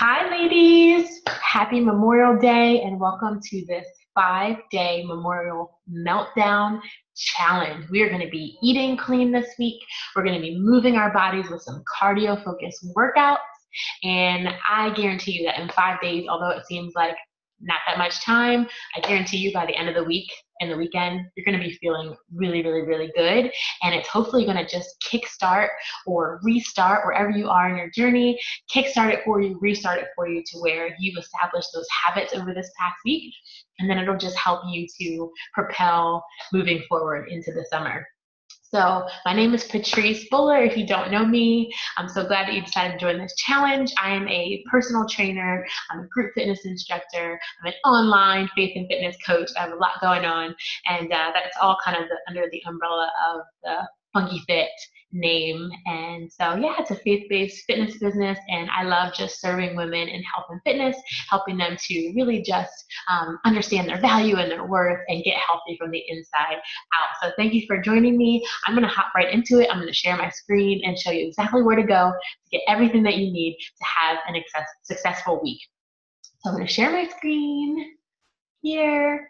Hi, ladies. Happy Memorial Day and welcome to this 5-day Memorial Meltdown Challenge. We are going to be eating clean this week. We're going to be moving our bodies with some cardio-focused workouts. And I guarantee you that in 5 days, although it seems like not that much time, I guarantee you by the end of the week and the weekend, you're going to be feeling really, really, really good. And it's hopefully going to just kickstart or restart wherever you are in your journey, kickstart it for you, restart it for you to where you've established those habits over this past week. And then it'll just help you to propel moving forward into the summer. So my name is Patrice Buller. If you don't know me, I'm so glad that you decided to join this challenge. I am a personal trainer. I'm a group fitness instructor. I'm an online faith and fitness coach. I have a lot going on, and that's all kind of under the umbrella of the Funky Fit name. And so, yeah, it's a faith-based fitness business, and I love just serving women in health and fitness, helping them to really just understand their value and their worth and get healthy from the inside out. So thank you for joining me. I'm going to hop right into it. I'm going to share my screen and show you exactly where to go to get everything that you need to have an successful week. So I'm going to share my screen here.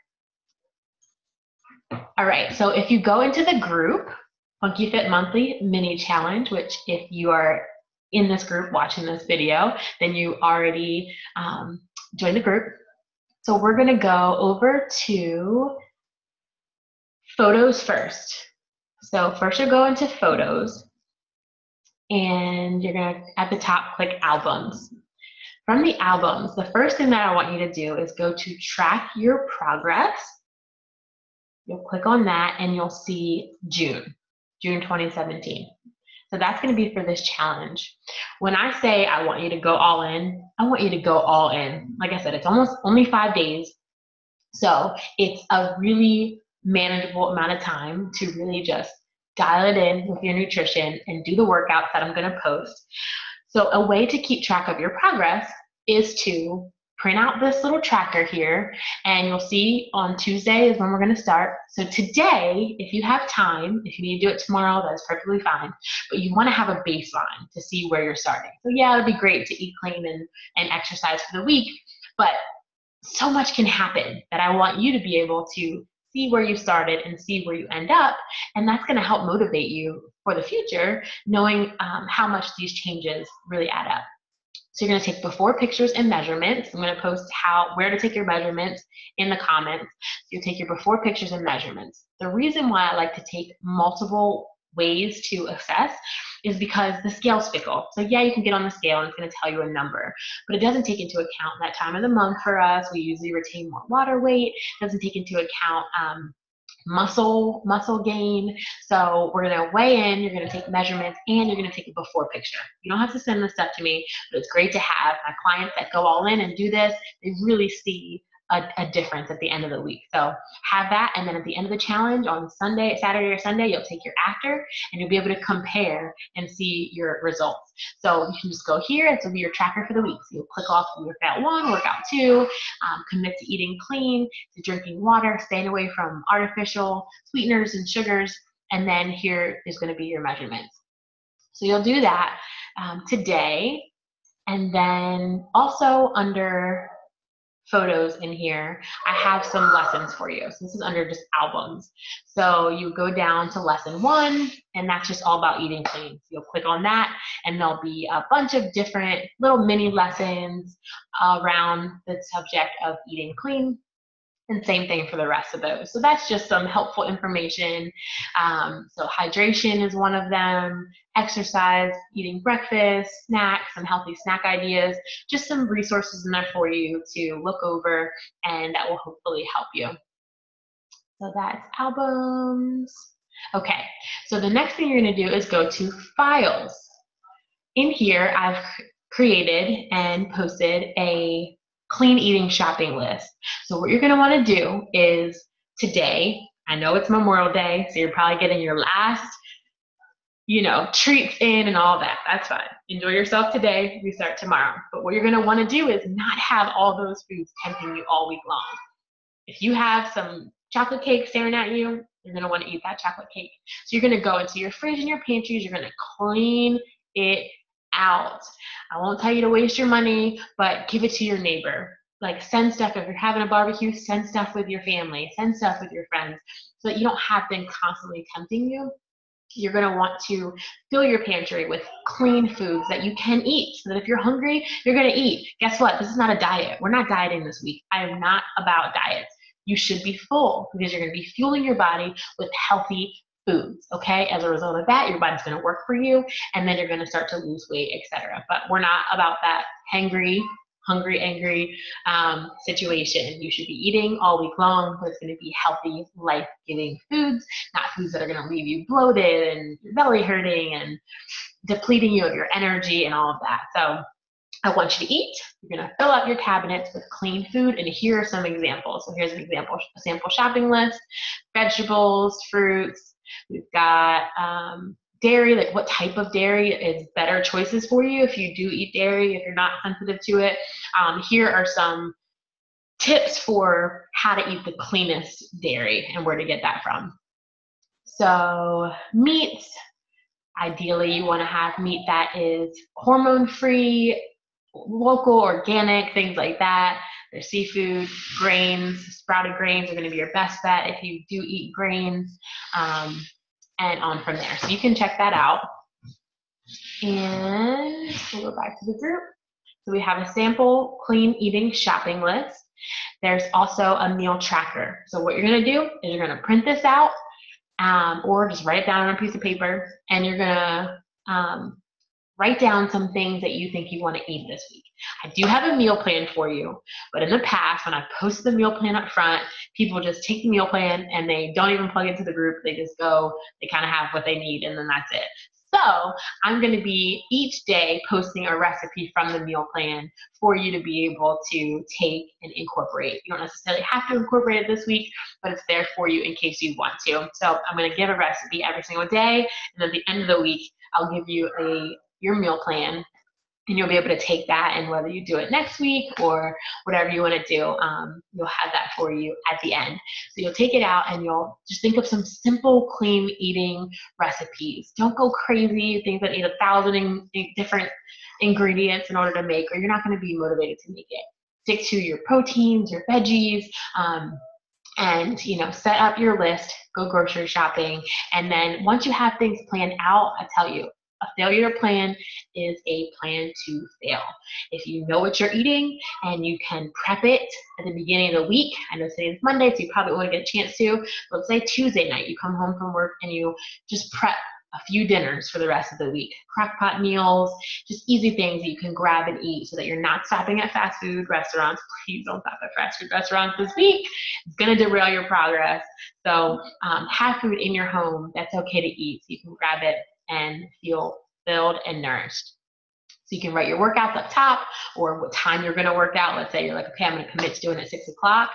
All right, so if you go into the group, Funky Fit Monthly Mini Challenge, which if you are in this group watching this video, then you already joined the group. So we're going to go over to photos first. So first you'll go into photos, and you're going to, at the top, click albums. From the albums, the first thing that I want you to do is go to track your progress. You'll click on that and you'll see June 2017. So that's going to be for this challenge. When I say I want you to go all in, I want you to go all in. Like I said, it's only 5 days. So it's a really manageable amount of time to really just dial it in with your nutrition and do the workouts that I'm going to post. So a way to keep track of your progress is to print out this little tracker here, and you'll see on Tuesday is when we're going to start. So today, if you have time, if you need to do it tomorrow, that's perfectly fine, but you want to have a baseline to see where you're starting. So yeah, it'd be great to eat clean and exercise for the week, but so much can happen that I want you to be able to see where you started and see where you end up, and that's going to help motivate you for the future, knowing how much these changes really add up. So you're going to take before pictures and measurements. I'm going to post where to take your measurements in the comments. So you'll take your before pictures and measurements. The reason why I like to take multiple ways to assess is because the scale's fickle. So yeah, you can get on the scale and it's going to tell you a number, but it doesn't take into account that time of the month for us. We usually retain more water weight. It doesn't take into account muscle gain. So we're going to weigh in, you're going to take measurements, and you're going to take a before picture. You don't have to send this stuff to me, but it's great to have. My clients that go all in and do this, they really see a difference at the end of the week. So have that, and then at the end of the challenge on Saturday or Sunday, you'll take your after and you'll be able to compare and see your results. So you can just go here, and this will be your tracker for the week. So you'll click off workout 1, workout 2, commit to eating clean, to drinking water, staying away from artificial sweeteners and sugars, and then here is going to be your measurements. So you'll do that today, and then also under photos in here, I have some lessons for you. So this is under just albums. So you go down to lesson 1, and that's just all about eating clean. So you'll click on that, and there'll be a bunch of different little mini lessons around the subject of eating clean. And same thing for the rest of those. So that's just some helpful information. So hydration is one of them, exercise, eating breakfast, snacks, some healthy snack ideas, just some resources in there for you to look over, and that will hopefully help you. So that's albums. Okay, so the next thing you're going to do is go to files. In here, I've created and posted a clean eating shopping list. So what you're going to want to do is today, I know it's Memorial Day, so you're probably getting your last, treats in and all that. That's fine. Enjoy yourself today. We start tomorrow. But what you're going to want to do is not have all those foods tempting you all week long. If you have some chocolate cake staring at you, you're going to want to eat that chocolate cake. So you're going to go into your fridge and your pantries. You're going to clean it out. I won't tell you to waste your money, but give it to your neighbor. Like send stuff, if you're having a barbecue, send stuff with your family, send stuff with your friends, so that you don't have things constantly tempting you. You're going to want to fill your pantry with clean foods that you can eat, so that if you're hungry, you're going to eat. Guess what? This is not a diet. We're not dieting this week. I am not about diets. You should be full, because you're going to be fueling your body with healthy foods, okay? As a result of that, your body's going to work for you, and then you're going to start to lose weight, etc. But we're not about that hungry, angry situation. You should be eating all week long, but it's going to be healthy, life-giving foods, not foods that are going to leave you bloated and your belly hurting and depleting you of your energy and all of that. So I want you to eat. You're going to fill up your cabinets with clean food, and here are some examples. So here's an example, a sample shopping list: vegetables, fruits. We've got dairy, like what type of dairy is better choices for you if you do eat dairy, if you're not sensitive to it. Here are some tips for how to eat the cleanest dairy and where to get that from. So meats, ideally you want to have meat that is hormone-free, local, organic, things like that. There's seafood, grains, sprouted grains are going to be your best bet if you do eat grains, and on from there. So you can check that out. And we'll go back to the group. So we have a sample clean eating shopping list. There's also a meal tracker. So what you're going to do is you're going to print this out, or just write it down on a piece of paper, and you're going to write down some things that you think you want to eat this week. I do have a meal plan for you, but in the past, when I post the meal plan up front, people just take the meal plan and they don't even plug it into the group. They just go, they kind of have what they need, and then that's it. So I'm going to be each day posting a recipe from the meal plan for you to be able to take and incorporate. You don't necessarily have to incorporate it this week, but it's there for you in case you want to. So I'm going to give a recipe every single day, and at the end of the week, I'll give you your meal plan, and you'll be able to take that, and whether you do it next week or whatever you want to do, you'll have that for you at the end. So you'll take it out and you'll just think of some simple, clean eating recipes. Don't go crazy, things that need 1,000 different ingredients in order to make, or you're not going to be motivated to make it. Stick to your proteins, your veggies, and set up your list, go grocery shopping, and then once you have things planned out, I tell you, a failure to plan is a plan to fail. If you know what you're eating and you can prep it at the beginning of the week, I know today is Monday, so you probably won't get a chance to, but let's say Tuesday night, you come home from work and you just prep a few dinners for the rest of the week. Crock-pot meals, just easy things that you can grab and eat so that you're not stopping at fast food restaurants. Please don't stop at fast food restaurants this week. It's going to derail your progress. So have food in your home that's okay to eat, so you can grab it and feel filled and nourished. So you can write your workouts up top, or what time you're going to work out. Let's say you're like, okay, I'm going to commit to doing it at 6 o'clock.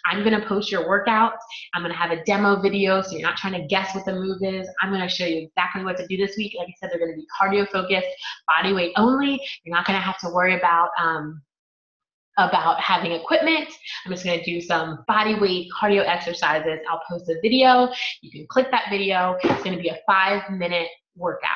I'm going to post your workouts. I'm going to have a demo video, so you're not trying to guess what the move is. I'm going to show you exactly what to do this week. Like I said, they're going to be cardio focused, body weight only. You're not going to have to worry about having equipment. I'm just going to do some body weight cardio exercises. I'll post a video. You can click that video. It's going to be a 5-minute workout.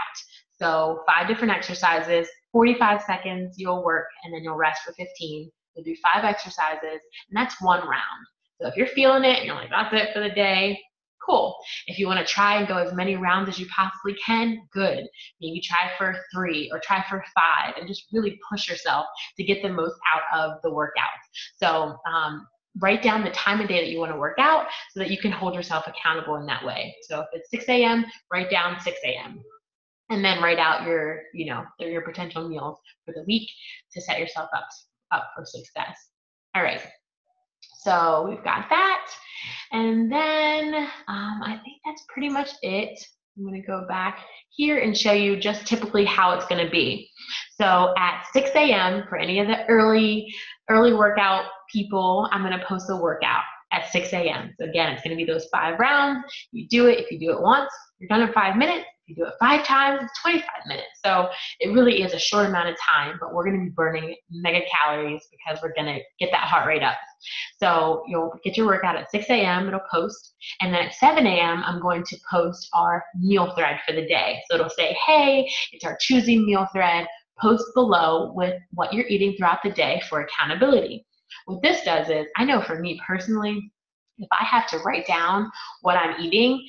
So 5 different exercises, 45 seconds you'll work, and then you'll rest for 15. You'll do 5 exercises, and that's 1 round. So if you're feeling it and you're like, that's it for the day, cool. If you want to try and go as many rounds as you possibly can, good. Maybe try for 3 or try for 5, and just really push yourself to get the most out of the workout. So write down the time of day that you want to work out so that you can hold yourself accountable in that way. So if it's 6 a.m., write down 6 a.m. and then write out your potential meals for the week to set yourself up for success. All right. So we've got that. And then I think that's pretty much it. I'm going to go back here and show you just typically how it's going to be. So at 6 a.m. for any of the early workout people, I'm going to post a workout at 6 a.m. So again, it's going to be those 5 rounds. You do it. If you do it once, you're done in 5 minutes. If you do it 5 times, it's 25 minutes. So it really is a short amount of time, but we're going to be burning mega calories because we're going to get that heart rate up. So you'll get your workout at 6 a.m. It'll post. And then at 7 a.m., I'm going to post our meal thread for the day. So it'll say, hey, it's our choosing meal thread post below with what you're eating throughout the day for accountability. What this does is, I know for me personally, if I have to write down what I'm eating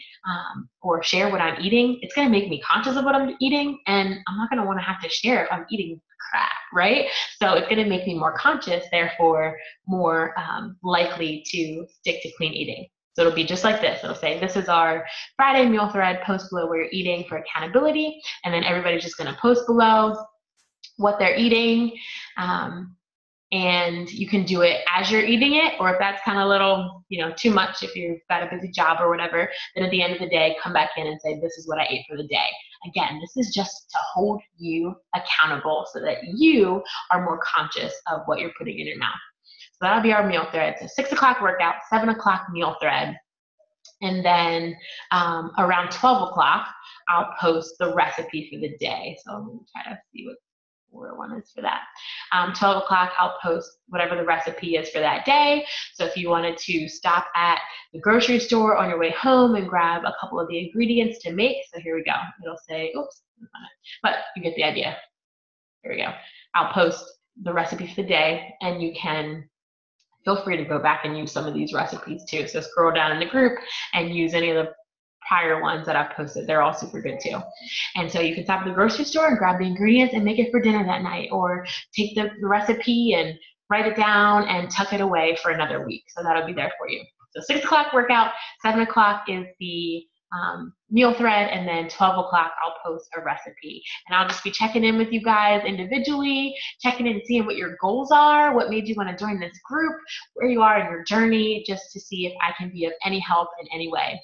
or share what I'm eating, it's going to make me conscious of what I'm eating, and I'm not going to want to have to share if I'm eating crap, right? So it's going to make me more conscious, therefore more likely to stick to clean eating. So it'll be just like this. It'll say, this is our Friday meal thread, post below where you're eating for accountability, and then everybody's just going to post below what they're eating. And you can do it as you're eating it, or if that's kind of a little, too much, if you've got a busy job or whatever, then at the end of the day, come back in and say, this is what I ate for the day. Again, this is just to hold you accountable so that you are more conscious of what you're putting in your mouth. So that'll be our meal thread. So 6 o'clock workout, 7 o'clock meal thread. And then around 12 o'clock, I'll post the recipe for the day. So I'm going to try to see where one is for that. 12 o'clock, I'll post whatever the recipe is for that day. So if you wanted to stop at the grocery store on your way home and grab a couple of the ingredients to make, so here we go. It'll say, oops, but you get the idea. Here we go. I'll post the recipe for the day, and you can feel free to go back and use some of these recipes too. So scroll down in the group and use any of the prior ones that I've posted. They're all super good too. And so you can stop at the grocery store and grab the ingredients and make it for dinner that night, or take the recipe and write it down and tuck it away for another week. So that'll be there for you. So 6 o'clock workout, 7 o'clock is the meal thread, and then 12 o'clock I'll post a recipe. And I'll just be checking in with you guys individually, checking in and seeing what your goals are, what made you want to join this group, where you are in your journey, just to see if I can be of any help in any way.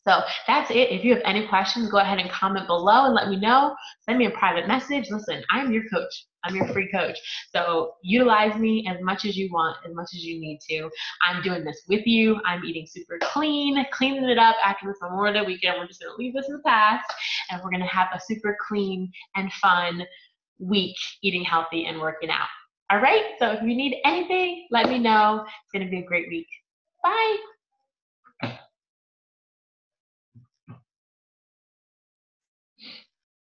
So that's it. If you have any questions, go ahead and comment below and let me know. Send me a private message. Listen, I'm your coach. I'm your free coach. So utilize me as much as you want, as much as you need to. I'm doing this with you. I'm eating super clean, cleaning it up after this Memorial Day weekend. We're just going to leave this in the past, and we're going to have a super clean and fun week eating healthy and working out. All right? So if you need anything, let me know. It's going to be a great week. Bye.